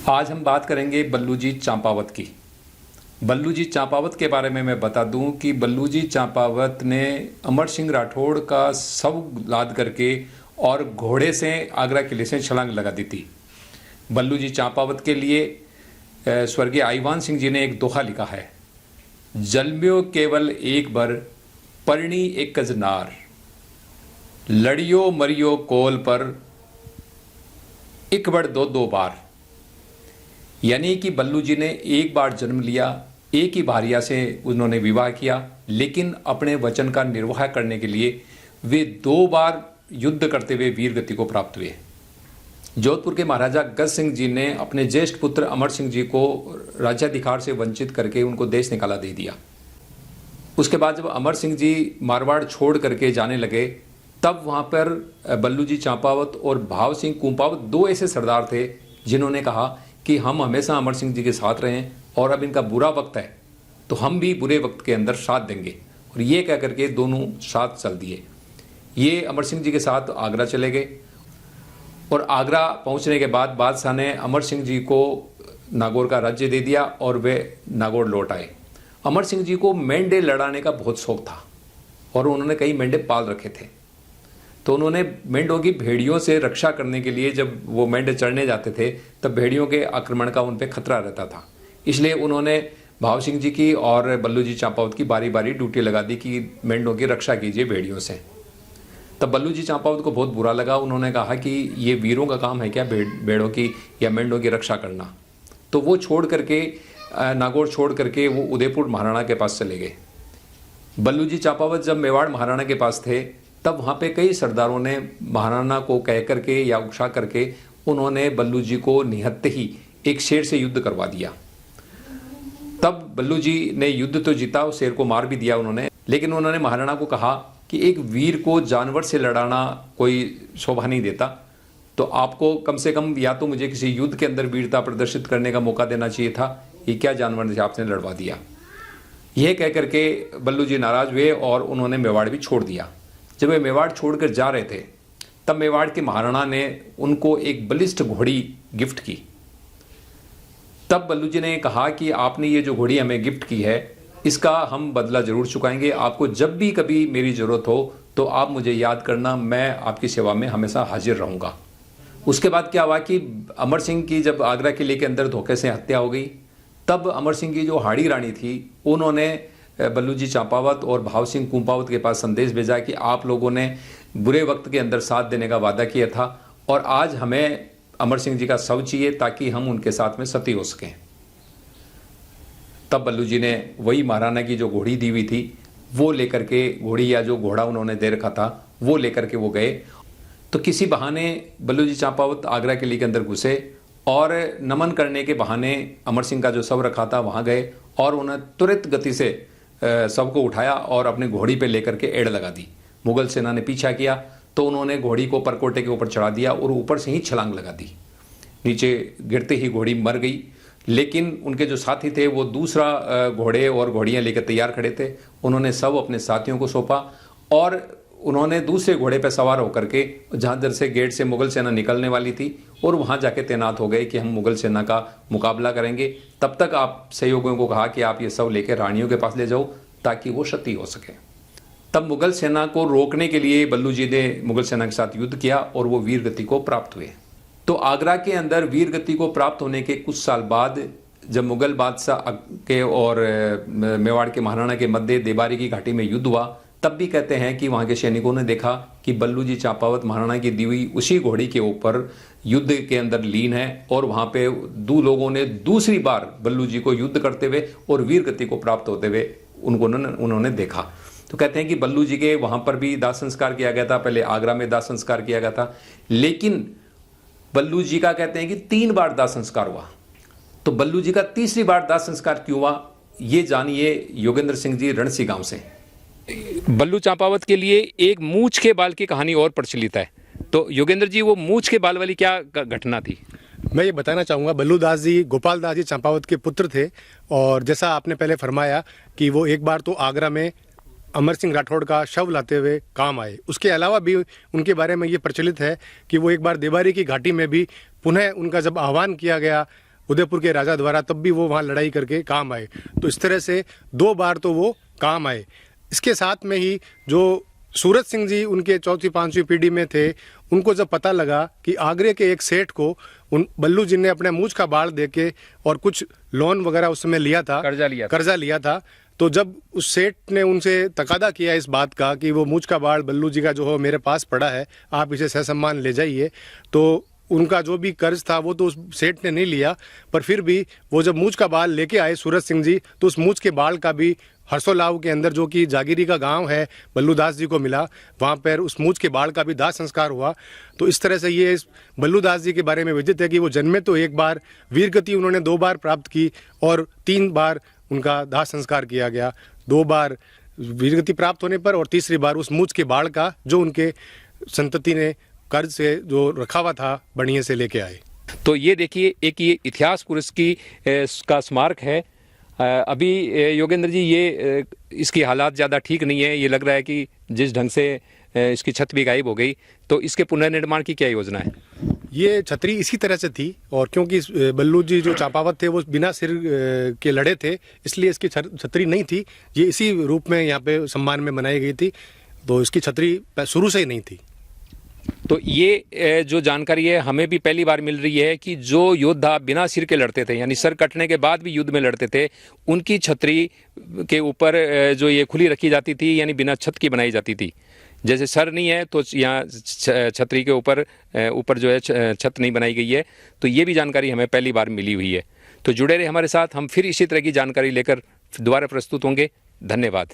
आज हम बात करेंगे बल्लूजी चंपावत की। बल्लूजी चंपावत के बारे में मैं बता दूं कि बल्लूजी चंपावत ने अमर सिंह राठौड़ का शव लाद करके और घोड़े से आगरा किले से छलांग लगा दी थी। बल्लूजी चंपावत के लिए स्वर्गीय आईवान सिंह जी ने एक दोहा लिखा है, जलम्यो केवल एक बार परणी एक नार, लड़ियो मरियो कोल पर एक बड़ दो दो बार। यानी कि बल्लू जी ने एक बार जन्म लिया, एक ही भारिया से उन्होंने विवाह किया, लेकिन अपने वचन का निर्वाह करने के लिए वे 2 बार युद्ध करते हुए वीर गति को प्राप्त हुए। जोधपुर के महाराजा गज सिंह जी ने अपने ज्येष्ठ पुत्र अमर सिंह जी को राज्याधिकार से वंचित करके उनको देश निकाला दे दिया। उसके बाद जब अमर सिंह जी मारवाड़ छोड़ करके जाने लगे, तब वहाँ पर बल्लूजी चंपावत और भाव सिंह कुंपावत 2 ऐसे सरदार थे जिन्होंने कहा कि हम हमेशा अमर सिंह जी के साथ रहें और अब इनका बुरा वक्त है तो हम भी बुरे वक्त के अंदर साथ देंगे। और ये कह करके दोनों साथ चल दिए। ये अमर सिंह जी के साथ आगरा चले गए और आगरा पहुंचने के बाद बादशाह ने अमर सिंह जी को नागौर का राज्य दे दिया और वे नागौर लौट आए। अमर सिंह जी को मेंढे लड़ाने का बहुत शौक था और उन्होंने कई मेंढे पाल रखे थे, तो उन्होंने मेंढों की भेड़ियों से रक्षा करने के लिए जब वो मेंढे चढ़ने जाते थे तब भेड़ियों के आक्रमण का उन पर खतरा रहता था। इसलिए उन्होंने भाव सिंह जी की और बल्लूजी चंपावत की बारी बारी ड्यूटी लगा दी कि मेंढों की रक्षा कीजिए भेड़ियों से। तब बल्लूजी चंपावत को बहुत बुरा लगा। उन्होंने कहा कि ये वीरों का काम है क्या भेड़ों की या मेंढों की रक्षा करना। तो वो छोड़ करके नागौर छोड़ करके वो उदयपुर महाराणा के पास चले गए। बल्लूजी चंपावत जब मेवाड़ महाराणा के पास थे तब वहाँ पे कई सरदारों ने महाराणा को कह करके या उकसा करके उन्होंने बल्लू जी को निहत्ते ही एक शेर से युद्ध करवा दिया। तब बल्लू जी ने युद्ध तो जीता, उस शेर को मार भी दिया उन्होंने, लेकिन उन्होंने महाराणा को कहा कि एक वीर को जानवर से लड़ाना कोई शोभा नहीं देता, तो आपको कम से कम या तो मुझे किसी युद्ध के अंदर वीरता प्रदर्शित करने का मौका देना चाहिए था। ये क्या जानवर से आपने लड़वा दिया। यह कह करके बल्लू जी नाराज हुए और उन्होंने मेवाड़ भी छोड़ दिया। जब वे मेवाड़ छोड़कर जा रहे थे तब मेवाड़ के महाराणा ने उनको एक बलिष्ठ घोड़ी गिफ्ट की। तब बल्लू जी ने कहा कि आपने ये जो घोड़ी हमें गिफ्ट की है इसका हम बदला जरूर चुकाएंगे। आपको जब भी कभी मेरी जरूरत हो तो आप मुझे याद करना, मैं आपकी सेवा में हमेशा हाजिर रहूंगा। उसके बाद क्या हुआ कि अमर सिंह की जब आगरा किले के अंदर धोखे से हत्या हो गई, तब अमर सिंह की जो हाड़ी रानी थी उन्होंने बल्लूजी चंपावत और भाव सिंह कुंपावत के पास संदेश भेजा कि आप लोगों ने बुरे वक्त के अंदर साथ देने का वादा किया था और आज हमें अमर सिंह जी का शव चाहिए ताकि हम उनके साथ में सती हो सकें। तब बल्लू जी ने वही महाराणा की जो घोड़ी दी हुई थी वो लेकर के, घोड़ी या जो घोड़ा उन्होंने दे रखा था वो लेकर के वो गए। तो किसी बहाने बल्लूजी चंपावत आगरा किले के अंदर घुसे और नमन करने के बहाने अमर सिंह का जो शव रखा था वहाँ गए और उन्हें तुरंत गति से शव को उठाया और अपने घोड़ी पे लेकर के एड़ लगा दी। मुगल सेना ने पीछा किया तो उन्होंने घोड़ी को परकोटे के ऊपर चढ़ा दिया और ऊपर से ही छलांग लगा दी। नीचे गिरते ही घोड़ी मर गई, लेकिन उनके जो साथी थे वो दूसरा घोड़े और घोड़ियाँ लेकर तैयार खड़े थे। उन्होंने सब अपने साथियों को सौंपा और उन्होंने दूसरे घोड़े पर सवार होकर के जहाँ दर से गेट से मुगल सेना निकलने वाली थी और वहाँ जाके तैनात हो गए कि हम मुगल सेना का मुकाबला करेंगे। तब तक आप सहयोगियों को कहा कि आप ये सब लेकर रानियों के पास ले जाओ ताकि वो सती हो सके। तब मुगल सेना को रोकने के लिए बल्लू जी ने मुगल सेना के साथ युद्ध किया और वो वीर गति को प्राप्त हुए। तो आगरा के अंदर वीर गति को प्राप्त होने के कुछ साल बाद जब मुगल बादशाह के और मेवाड़ के महाराणा के मध्य देबारी की घाटी में युद्ध हुआ, तब भी कहते हैं कि वहाँ के सैनिकों ने देखा कि बल्लूजी चंपावत महाराणा की दी हुई उसी घोड़ी के ऊपर युद्ध के अंदर लीन है और वहाँ पे 2 लोगों ने दूसरी बार बल्लू जी को युद्ध करते हुए और वीर गति को प्राप्त होते हुए उन्होंने देखा। तो कहते हैं कि बल्लू जी के वहाँ पर भी दाह संस्कार किया गया था, पहले आगरा में दाह संस्कार किया गया था, लेकिन बल्लू जी का कहते हैं कि 3 बार दाह संस्कार हुआ। तो बल्लू जी का तीसरी बार दाह संस्कार क्यों हुआ ये जानिए योगेंद्र सिंह जी रणसी गांव से। बल्लू चंपावत के लिए एक मूंछ के बाल की कहानी और प्रचलित है, तो योगेंद्र जी वो मूंछ के बाल वाली क्या घटना थी? मैं ये बताना चाहूँगा, बल्लू दास जी गोपाल दास जी चंपावत के पुत्र थे और जैसा आपने पहले फरमाया कि वो एक बार तो आगरा में अमर सिंह राठौड़ का शव लाते हुए काम आए। उसके अलावा भी उनके बारे में ये प्रचलित है कि वो एक बार देबारी की घाटी में भी पुनः उनका जब आह्वान किया गया उदयपुर के राजा द्वारा, तब भी वो वहाँ लड़ाई करके काम आए। तो इस तरह से 2 बार तो वो काम आए। इसके साथ में ही जो सूरत सिंह जी उनके 4वीं-5वीं पीढ़ी में थे, उनको जब पता लगा कि आगरे के एक सेठ को उन बल्लू जी ने अपने मूछ का बाल देके और कुछ लोन वगैरह उस समय लिया था, कर्जा लिया था, तो जब उस सेठ ने उनसे तकादा किया इस बात का कि वो मूछ का बाल बल्लू जी का जो हो मेरे पास पड़ा है, आप इसे सहसम्मान ले जाइए, तो उनका जो भी कर्ज था वो तो उस सेठ ने नहीं लिया, पर फिर भी वो जब मूछ का बाल लेके आए सूरत सिंह जी, तो उस मूछ के बाल का भी हरसोलाव के अंदर, जो कि जागीरी का गांव है, बल्लू दास जी को मिला, वहाँ पर उस मूछ के बाल का भी दाह संस्कार हुआ। तो इस तरह से ये बल्लू दास जी के बारे में विदित है कि वो जन्मे तो एक बार, वीरगति उन्होंने 2 बार प्राप्त की और 3 बार उनका दाह संस्कार किया गया। 2 बार वीरगति प्राप्त होने पर और तीसरी बार उस मूछ के बाल का जो उनके संतति ने कर्ज से जो रखा हुआ था बढ़िया से लेके आए। तो ये देखिए, एक ये इतिहास पुरुष की का स्मारक है। अभी योगेंद्र जी, ये इसकी हालात ज़्यादा ठीक नहीं है। ये लग रहा है कि जिस ढंग से इसकी छत भी गायब हो गई, तो इसके पुनर्निर्माण की क्या योजना है? ये छतरी इसी तरह से थी, और क्योंकि बल्लू जी जो चांपावत थे वो बिना सिर के लड़े थे, इसलिए इसकी छतरी नहीं थी। ये इसी रूप में यहाँ पे सम्मान में बनाई गई थी, तो इसकी छतरी शुरू से ही नहीं थी। तो ये जो जानकारी है हमें भी पहली बार मिल रही है कि जो योद्धा बिना सिर के लड़ते थे, यानी सर कटने के बाद भी युद्ध में लड़ते थे, उनकी छतरी के ऊपर जो ये खुली रखी जाती थी, यानी बिना छत की बनाई जाती थी। जैसे सर नहीं है तो यहाँ छतरी के ऊपर जो है छत नहीं बनाई गई है। तो ये भी जानकारी हमें पहली बार मिली हुई है। तो जुड़े रहे हमारे साथ, हम फिर इसी तरह की जानकारी लेकर दोबारा प्रस्तुत होंगे। धन्यवाद।